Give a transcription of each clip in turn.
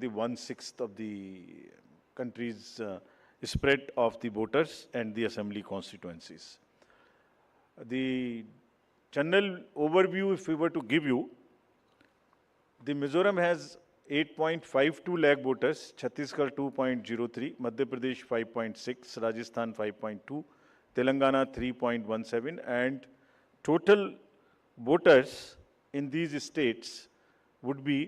the 1/6 of the country's spread of the voters and the assembly constituencies. The general overview, if we were to give you, the Mizoram has 8.52 lakh voters, Chhattisgarh 2.03, Madhya Pradesh 5.6, Rajasthan 5.2, Telangana 3.17, and total voters in these states would be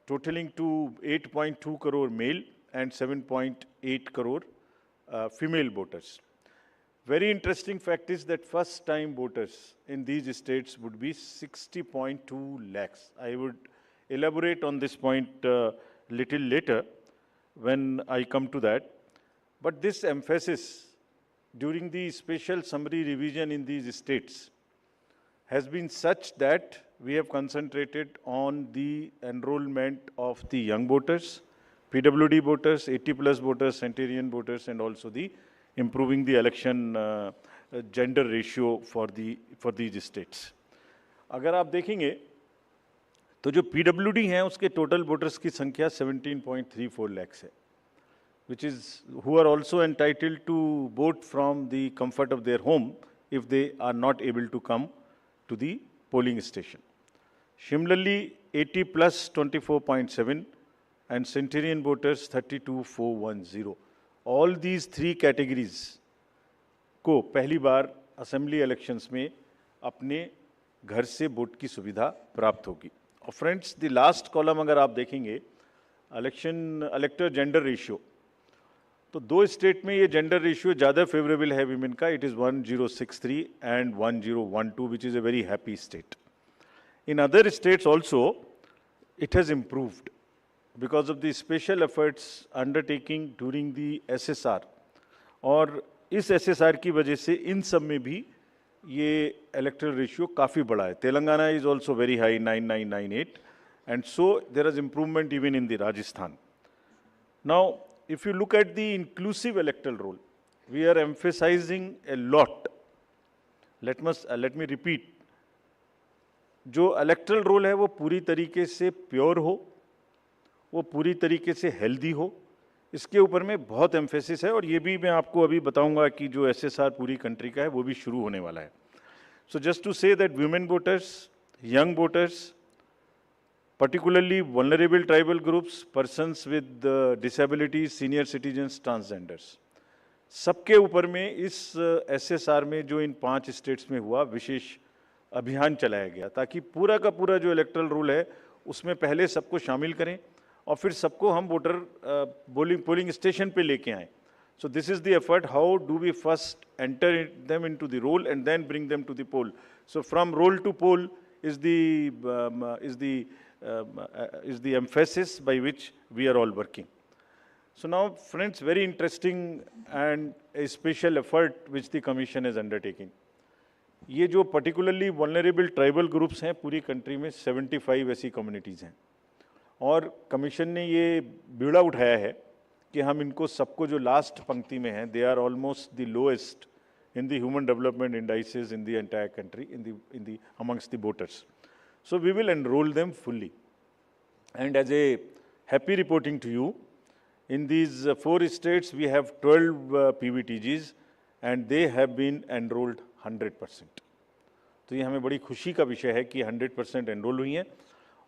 totaling to 8.2 crore male and 7.8 crore female voters. Very interesting fact is that first time voters in these states would be 60.2 lakhs. I would elaborate on this point little later when I come to that. But this emphasis during the special summary revision in these states has been such that we have concentrated on the enrollment of the young voters, PWD voters, 80+ voters, centenarian voters, and also the improving the election gender ratio for these states. अगर आप देखेंगे तो जो PWD हैं उसके total voters की संख्या 17.34 lakhs है, which is who are also entitled to vote from the comfort of their home if they are not able to come to the polling station. Similarly, 80+ 24.7 and centenarian voters 32,410. All these three categories को पहली बार assembly elections में अपने घर से vote की सुविधा प्राप्त होगी. और फ्रेंड्स, द लास्ट कॉलम अगर आप देखेंगे इलेक्टर जेंडर रेशियो, तो दो स्टेट में ये जेंडर रेशियो ज़्यादा फेवरेबल है विमेन का. It is 1063 and 1012, which is a very happy state. In other states also it has improved because of the special efforts undertaking during the SSR. और इस SSR की वजह से इन सब में भी ये electoral ratio काफ़ी बड़ा है. Telangana is also very high, 9998, and so there is improvement even in the Rajasthan. Now, if you look at the inclusive electoral roll, we are emphasizing a lot. Let me repeat. जो erectile role है वो पूरी तरीके से pure हो, वो पूरी तरीके से हेल्दी हो, इसके ऊपर में बहुत एम्फेसिस है. और ये भी मैं आपको अभी बताऊंगा कि जो एसएसआर पूरी कंट्री का है वो भी शुरू होने वाला है. So just to say that women voters, young voters, particularly vulnerable tribal groups, persons with disabilities, senior citizens, transgenders, सबके ऊपर में इस एसएसआर में जो इन 5 स्टेट्स में हुआ विशेष अभियान चलाया गया, ताकि पूरा का पूरा जो इलेक्ट्रल रूल है उसमें पहले सबको शामिल करें और फिर सबको हम वोटर पोलिंग स्टेशन पे लेके आएँ. So this is the effort. How do we first enter them into the roll and then bring them to the poll. So from roll to poll is the emphasis by which we are all working. So now, friends, very interesting and a special effort which the Commission is undertaking. ये जो particularly vulnerable tribal groups हैं पूरी country में 75 ऐसी communities हैं, और commission ने ये बीड़ा उठाया है कि हम इनको सबको जो लास्ट पंक्ति में हैं, they are almost the lowest in the human development indices in the entire country, in the amongst the voters. So we will enroll them fully. And as a happy reporting to you, in these 4 states we have 12 PVTGs and they have been enrolled 100%. तो ये हमें बड़ी खुशी का विषय है कि 100% enrol हुई हैं,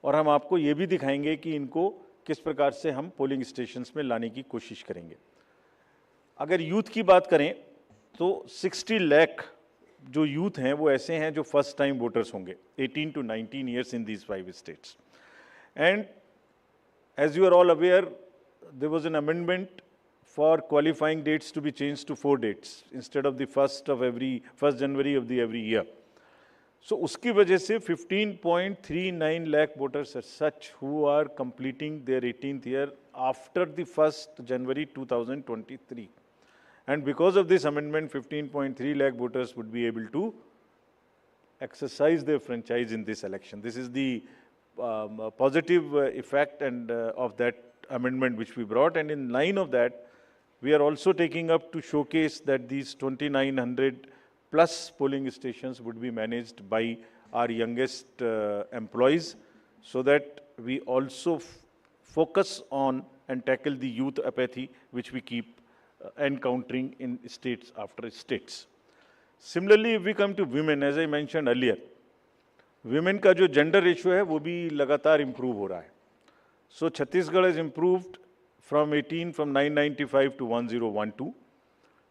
और हम आपको ये भी दिखाएंगे कि इनको किस प्रकार से हम पोलिंग स्टेशंस में लाने की कोशिश करेंगे. अगर यूथ की बात करें तो 60 लाख जो यूथ हैं वो ऐसे हैं जो फर्स्ट टाइम वोटर्स होंगे 18 to 19 years in these 5 states. And as you are all aware, there was an amendment for qualifying dates to be changed to 4 dates instead of the 1st January of the every year. So उसकी वजह से 15.39 lakh voters are such who are completing their 18th year after the 1st January 2023. And because of this amendment, 15.3 lakh voters would be able to exercise their franchise in this election. This is the positive effect and of that amendment which we brought. And in line of that, we are also taking up to showcase that these 2,900 plus polling stations would be managed by our youngest employees, so that we also focus on and tackle the youth apathy which we keep encountering in states after states. Similarly, if we come to women, as I mentioned earlier, women का जो gender ratio है वो भी लगातार improve हो रहा है. So Chhattisgarh has improved from 995 to 1012.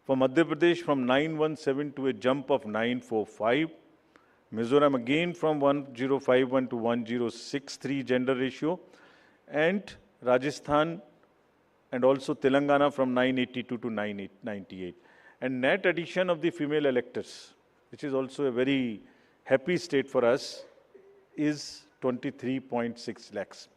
For Madhya Pradesh from 917 to a jump of 945. Mizoram again from 1051 to 1063 gender ratio. And Rajasthan and also Telangana from 982 to 998. And net addition of the female electors, which is also a very happy state for us, is 23.6 lakhs.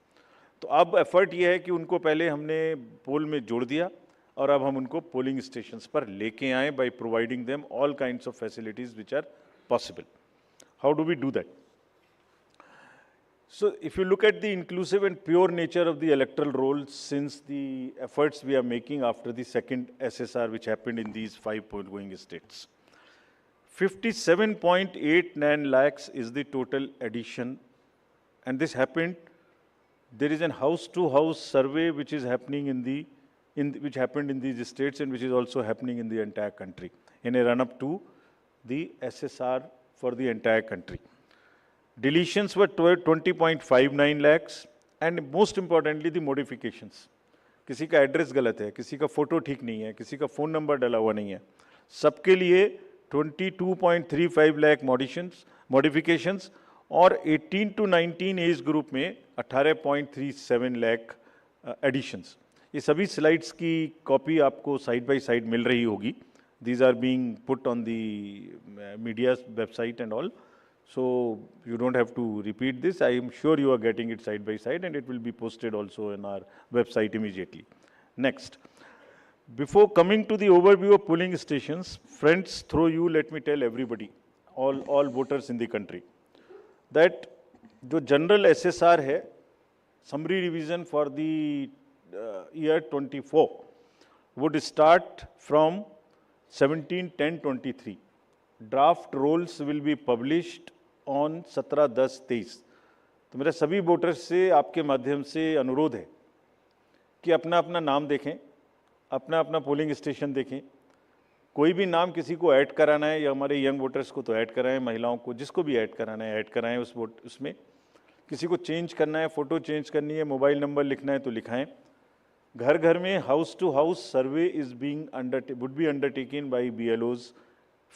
तो अब effort ये है कि उनको पहले हमने पोल में जोड़ दिया और अब हम उनको पोलिंग स्टेशंस पर लेके आए by providing them all kinds of facilities which are possible. How do we do that? So if you look at the inclusive and pure nature of the electoral roll since the efforts we are making after the second SSR which happened in these 5 poll-going states, 57.89 lakhs is the total addition, and this happened. There is a house-to-house survey which is happening which happened in these states and which is also happening in the entire country in a run-up to the SSR for the entire country. Deletions were 20.59 lakhs, and most importantly the modifications. किसी का address गलत है, किसी का photo ठीक नहीं है, किसी का फ़ोन नंबर डाला हुआ नहीं है, सबके लिए 22.35 लाख मॉडिफिकेशंस और 18 to 19 एज ग्रुप में 18.37 लाख एडिशंस. ये सभी स्लाइड्स की कॉपी आपको साइड बाय साइड मिल रही होगी. These are being put on the media's website and all. So you don't have to repeat this. I am sure you are getting it side by side and it will be posted also on our website immediately. Next. Before coming to the overview of polling stations, friends, through you, let me tell everybody, all voters in the country, that the general SSR hai, summary revision for the year 24 would start from 17/10/23. Draft rolls will be published on 17/10/23. तो मेरा सभी voters से आपके माध्यम से अनुरोध है कि अपना अपना नाम देखें, अपना अपना पोलिंग स्टेशन देखें. कोई भी नाम किसी को ऐड कराना है या हमारे यंग वोटर्स को तो ऐड कराएं, महिलाओं को जिसको भी ऐड कराना है ऐड कराएं उसमें. किसी को चेंज करना है, फ़ोटो चेंज करनी है, मोबाइल नंबर लिखना है तो लिखाएं. घर घर में house to house survey would be undertaken by BLOs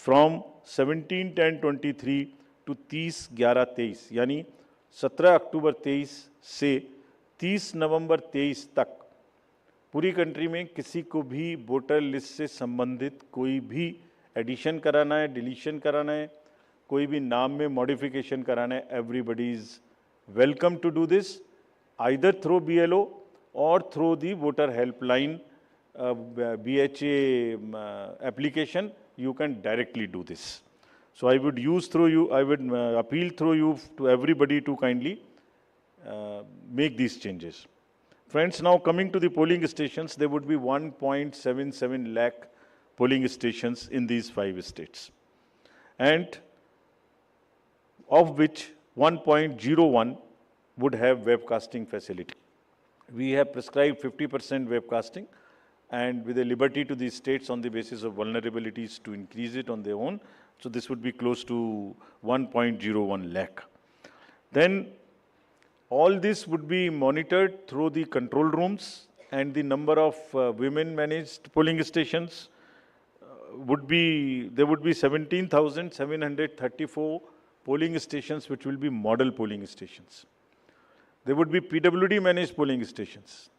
from 17/10/23 to 30/11/23, यानी 17 अक्टूबर 23 से 30 नवंबर 23 तक पूरी कंट्री में किसी को भी वोटर लिस्ट से संबंधित कोई भी एडिशन कराना है, डिलीशन कराना है, कोई भी नाम में मॉडिफिकेशन कराना है, everybody is welcome to do this either through BLO or through the voter helpline BHA application. You can directly do this. So I would appeal through you to everybody to kindly make these changes. Friends, now coming to the polling stations, there would be 1.77 lakh polling stations in these 5 states, and of which 1.01 would have webcasting facility. We have prescribed 50% webcasting and with a liberty to the states on the basis of vulnerabilities to increase it on their own. So this would be close to 1.01 lakh. Then all this would be monitored through the control rooms, and the number of women managed polling stations there would be 17,734 polling stations which will be model polling stations. There would be PWD managed polling stations,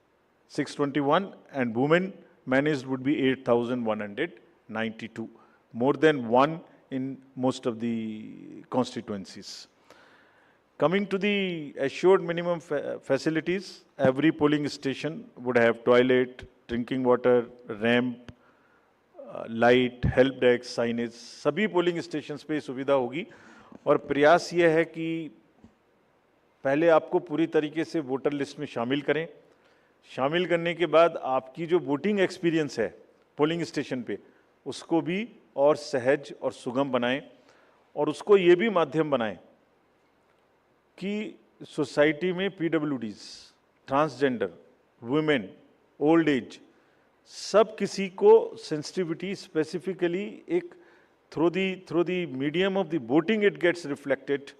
621, and women managed would be 8,192, more than one in most of the constituencies. Coming to the assured minimum facilities, every polling station would have toilet, drinking water, ramp, light, help desk, signage. सभी polling stations पे सुविधा होगी, और प्रयास ये है कि पहले आपको पूरी तरीके से वोटर लिस्ट में शामिल करें. शामिल करने के बाद आपकी जो वोटिंग एक्सपीरियंस है पोलिंग स्टेशन पे उसको भी और सहज और सुगम बनाएं, और उसको ये भी माध्यम बनाएं कि सोसाइटी में PWDs transgender, women, old age, सब किसी को sensitivity specifically एक through the medium of the voting it gets reflected,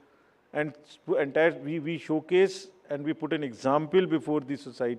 and entire we showcase and we put an example before the society